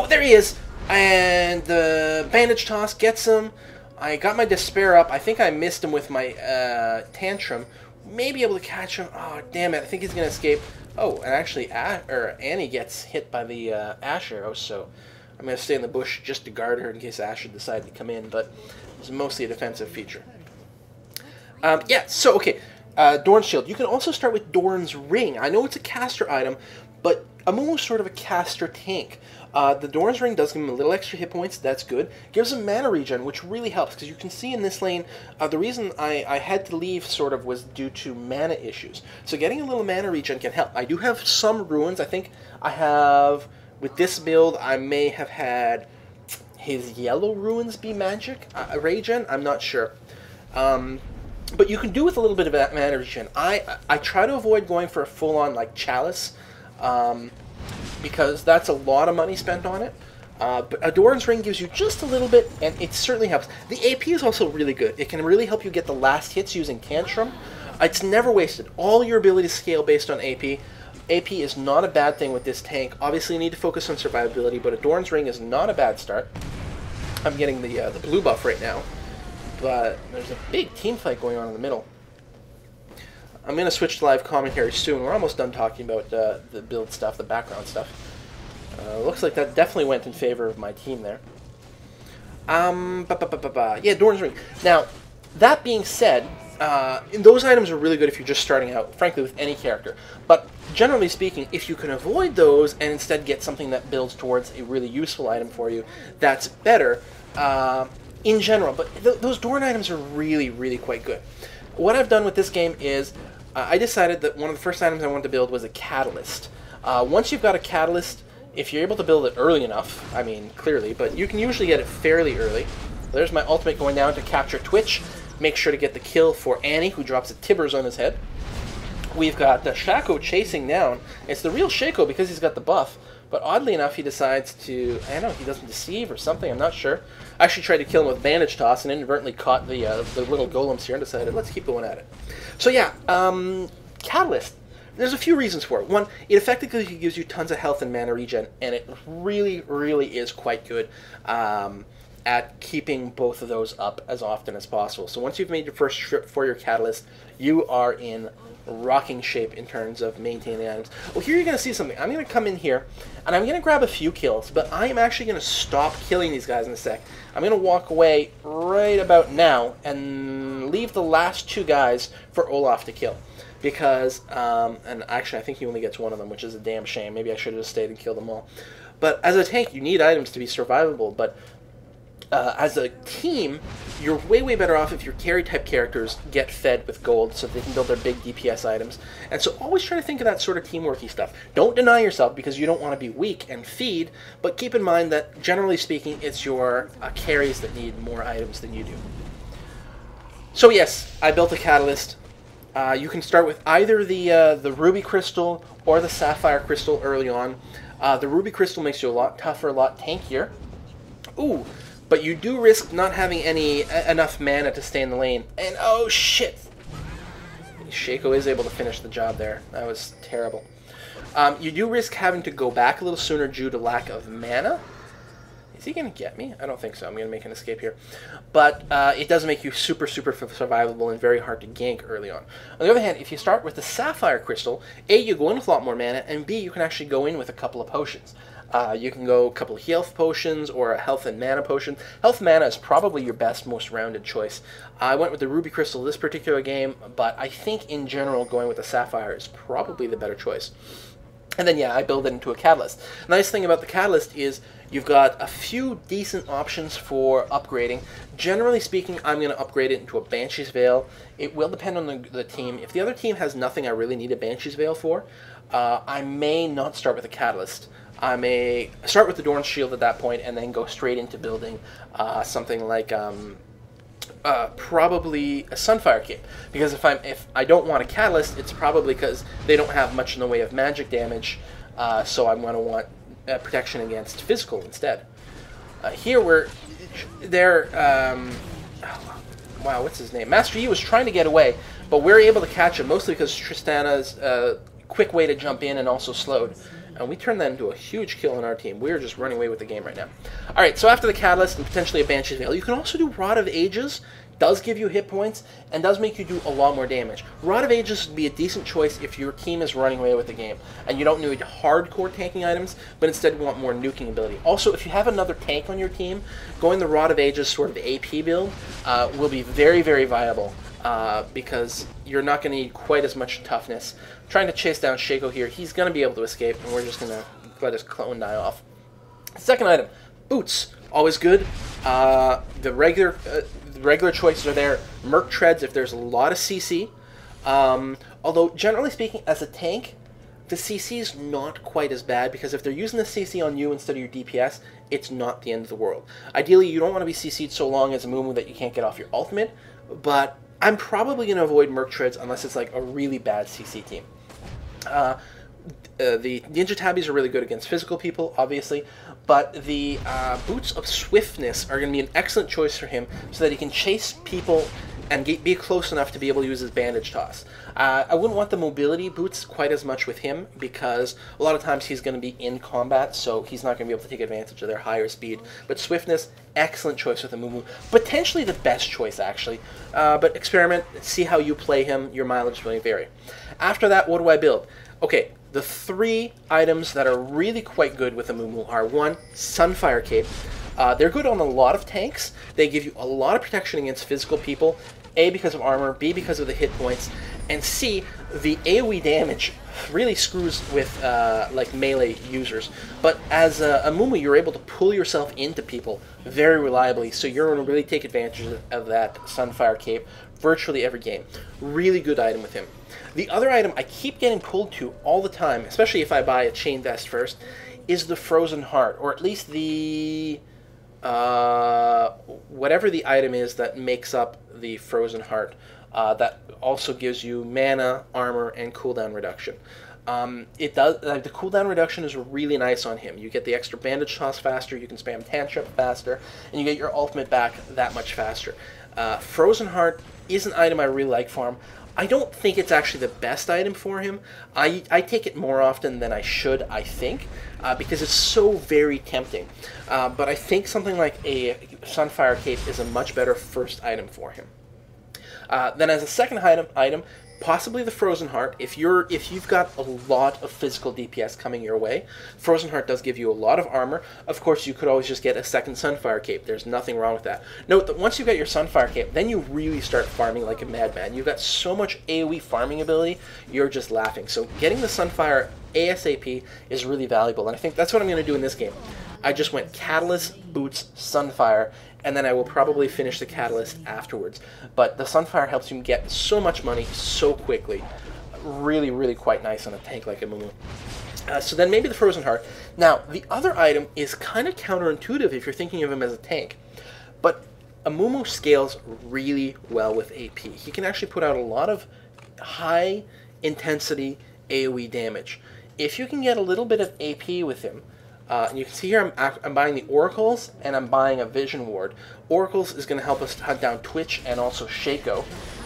there he is! And the bandage toss gets him. I got my despair up. I think I missed him with my tantrum. Maybe able to catch him. Oh, damn it. I think he's going to escape. Oh, and actually Annie gets hit by the ash arrow, so I'm going to stay in the bush just to guard her in case Ash should decide to come in, but it's mostly a defensive feature. Yeah, so, okay. Dorn's Shield. You can also start with Dorn's Ring. I know it's a caster item, but Amumu's sort of a caster tank. The Dorn's Ring does give him a little extra hit points. That's good. Gives him mana regen, which really helps, because you can see in this lane, the reason I had to leave sort of was due to mana issues. So getting a little mana regen can help. I do have some ruins. I think I have, with this build, I may have had his yellow ruins be magic regen. I'm not sure. But you can do with a little bit of that mana regen. I try to avoid going for a full-on, like, chalice, because that's a lot of money spent on it. But a Dorn's Ring gives you just a little bit, and it certainly helps. The AP is also really good. It can really help you get the last hits using Tantrum. It's never wasted. All your abilities scale based on AP. AP is not a bad thing with this tank. Obviously, you need to focus on survivability, but a Dorn's Ring is not a bad start. I'm getting the blue buff right now. But there's a big team fight going on in the middle. I'm going to switch to live commentary soon. We're almost done talking about the build stuff, the background stuff. Looks like that definitely went in favor of my team there. Yeah, Dorn's Ring. Now, that being said, those items are really good if you're just starting out, frankly, with any character. But generally speaking, if you can avoid those and instead get something that builds towards a really useful item for you, that's better. In general, but those Dorn items are really, really quite good. What I've done with this game is I decided that one of the first items I wanted to build was a catalyst. Once you've got a catalyst, if you're able to build it early enough, I mean, clearly, but you can usually get it fairly early. There's my ultimate going down to capture Twitch. Make sure to get the kill for Annie, who drops a Tibbers on his head. We've got the Shaco chasing down. It's the real Shaco because he's got the buff. But oddly enough, he decides to, I don't know, he doesn't deceive or something, I'm not sure. I actually tried to kill him with Bandage Toss and inadvertently caught the little golems here and decided, let's keep going at it. So yeah, Catalyst. There's a few reasons for it. One, it effectively gives you tons of health and mana regen, and it really, really is quite good at keeping both of those up as often as possible. So once you've made your first trip for your Catalyst, you are in rocking shape in terms of maintaining the items. Well, here you're going to see something. I'm going to come in here, and I'm going to grab a few kills, but I am actually going to stop killing these guys in a sec. I'm going to walk away right about now and leave the last two guys for Olaf to kill. Because, and actually I think he only gets one of them, which is a damn shame. Maybe I should have just stayed and killed them all. But as a tank, you need items to be survivable, but as a team, you're way, way better off if your carry-type characters get fed with gold so they can build their big DPS items. And so always try to think of that sort of teamworky stuff. Don't deny yourself because you don't want to be weak and feed, but keep in mind that, generally speaking, it's your carries that need more items than you do. So yes, I built a Catalyst. You can start with either the Ruby Crystal or the Sapphire Crystal early on. The Ruby Crystal makes you a lot tougher, a lot tankier. Ooh! But you do risk not having enough mana to stay in the lane. And oh shit! Shaco is able to finish the job there. That was terrible. You do risk having to go back a little sooner due to lack of mana. Is he going to get me? I don't think so. I'm going to make an escape here. But it does make you super, super survivable and very hard to gank early on. On the other hand, if you start with the Sapphire Crystal, A, you go in with a lot more mana, and B, you can actually go in with a couple of potions. You can go a couple of health potions or a health and mana potion. Health mana is probably your best, most rounded choice. I went with the Ruby Crystal this particular game, but I think in general going with the Sapphire is probably the better choice. And then, yeah, I build it into a Catalyst. The nice thing about the Catalyst is you've got a few decent options for upgrading. Generally speaking, I'm going to upgrade it into a Banshee's Veil. It will depend on the team. If the other team has nothing I really need a Banshee's Veil for, I may not start with a Catalyst. I may start with the Dorn's Shield at that point and then go straight into building something like probably a Sunfire Cape. Because if I don't want a Catalyst, it's probably because they don't have much in the way of magic damage, so I'm going to want protection against physical instead. Here they're wow, what's his name? Master Yi was trying to get away, but we're able to catch him mostly because Tristana's quick way to jump in and also slowed. And we turned that into a huge kill on our team. We're just running away with the game right now. Alright, so after the Catalyst and potentially a Banshee's Veil, you can also do Rod of Ages. Does give you hit points, and does make you do a lot more damage. Rod of Ages would be a decent choice if your team is running away with the game, and you don't need hardcore tanking items, but instead want more nuking ability. Also, if you have another tank on your team, going the Rod of Ages sort of AP build will be very, very viable, because you're not going to need quite as much toughness. I'm trying to chase down Shaco here. He's going to be able to escape, and we're just going to let his clone die off. Second item, Boots. Always good. The regular choices are there. Merc Treads if there's a lot of CC. Although, generally speaking, as a tank, the CC is not quite as bad, because if they're using the CC on you instead of your DPS, it's not the end of the world. Ideally, you don't want to be CC'd so long as a Amumu that you can't get off your ultimate, but I'm probably going to avoid Merc Treads unless it's like a really bad CC team. The Ninja Tabbies are really good against physical people, obviously, but the Boots of Swiftness are going to be an excellent choice for him so that he can chase people and be close enough to be able to use his Bandage Toss. I wouldn't want the Mobility Boots quite as much with him, because a lot of times he's going to be in combat, so he's not going to be able to take advantage of their higher speed. But Swiftness, excellent choice with Amumu. Potentially the best choice, actually. But experiment, see how you play him, your mileage will vary. After that, what do I build? Okay, the three items that are really quite good with Amumu are, one, Sunfire Cape. They're good on a lot of tanks. They give you a lot of protection against physical people, A, because of armor, B, because of the hit points, and C, the AoE damage really screws with like melee users. But as a Amumu, you're able to pull yourself into people very reliably, so you're going to really take advantage of that Sunfire Cape virtually every game. Really good item with him. The other item I keep getting pulled to all the time, especially if I buy a chain vest first, is the Frozen Heart, or at least the whatever the item is that makes up the Frozen Heart, that also gives you mana, armor, and cooldown reduction. It does. The cooldown reduction is really nice on him. You get the extra Bandage Toss faster, you can spam Tantrip faster, and you get your ultimate back that much faster. Frozen Heart is an item I really like for him. I don't think it's actually the best item for him. I take it more often than I should, I think, because it's so very tempting. But I think something like a Sunfire Cape is a much better first item for him. Then as a second item, possibly the Frozen Heart. If you've got a lot of physical DPS coming your way, Frozen Heart does give you a lot of armor. Of course, you could always just get a second Sunfire Cape. There's nothing wrong with that. Note that once you get your Sunfire Cape, then you really start farming like a madman. You've got so much AoE farming ability, you're just laughing. So getting the Sunfire ASAP is really valuable, and I think that's what I'm going to do in this game. I just went Catalyst, Boots, Sunfire, and then I will probably finish the Catalyst afterwards. But the Sunfire helps you get so much money so quickly. Really, really quite nice on a tank like Amumu. So then maybe the Frozen Heart. Now, the other item is kind of counterintuitive if you're thinking of him as a tank. But Amumu scales really well with AP. He can actually put out a lot of high-intensity AoE damage. If you can get a little bit of AP with him, and you can see here I'm buying the Oracles, and I'm buying a Vision Ward. Oracles is going to help us hunt down Twitch and also Shaco.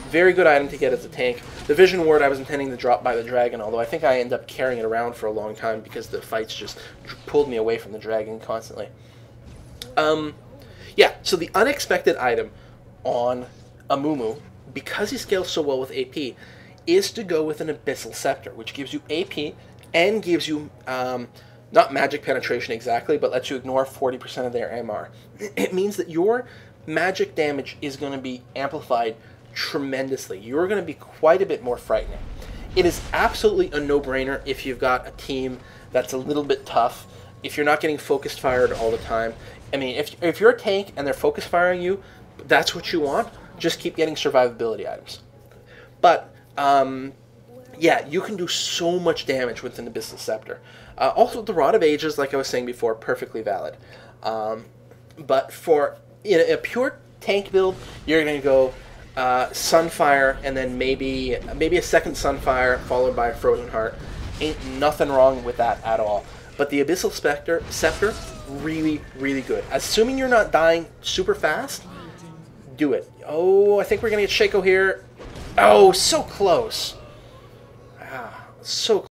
Very good item to get as a tank. The Vision Ward I was intending to drop by the Dragon, although I think I ended up carrying it around for a long time because the fights just pulled me away from the Dragon constantly. Yeah, so the unexpected item on Amumu, because he scales so well with AP, is to go with an Abyssal Scepter, which gives you AP and gives you... not magic penetration exactly, but lets you ignore 40% of their MR. It means that your magic damage is going to be amplified tremendously. You're going to be quite a bit more frightening. It is absolutely a no-brainer if you've got a team that's a little bit tough, if you're not getting focused fired all the time. I mean, if you're a tank and they're focus firing you, that's what you want, just keep getting survivability items. But, yeah, you can do so much damage with an Abyssal Scepter. Also, the Rod of Ages, like I was saying before, perfectly valid. But for a pure tank build, you're going to go Sunfire, and then maybe a second Sunfire, followed by a Frozen Heart. Ain't nothing wrong with that at all. But the Abyssal Scepter, really, really good. Assuming you're not dying super fast, do it. Oh, I think we're going to get Shaco here. Oh, so close. So close.